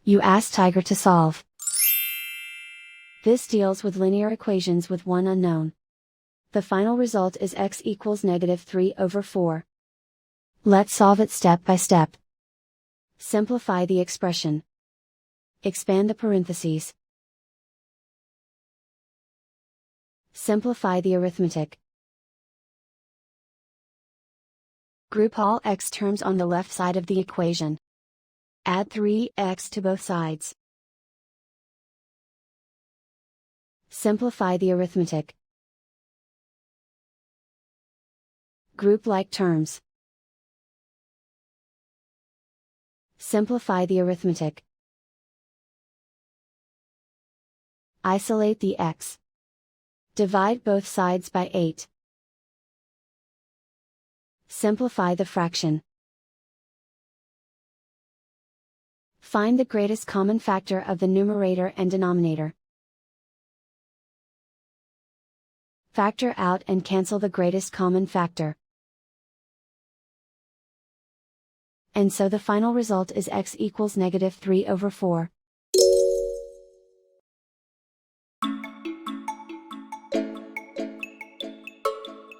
You ask Tiger to solve. This deals with linear equations with one unknown. The final result is x equals -3/4. Let's solve it step by step. Simplify the expression. Expand the parentheses. Simplify the arithmetic. Group all x terms on the left side of the equation. Add 3x to both sides. Simplify the arithmetic. Group like terms. Simplify the arithmetic. Isolate the x. Divide both sides by 8. Simplify the fraction. Find the greatest common factor of the numerator and denominator. Factor out and cancel the greatest common factor. And so the final result is x equals -3/4.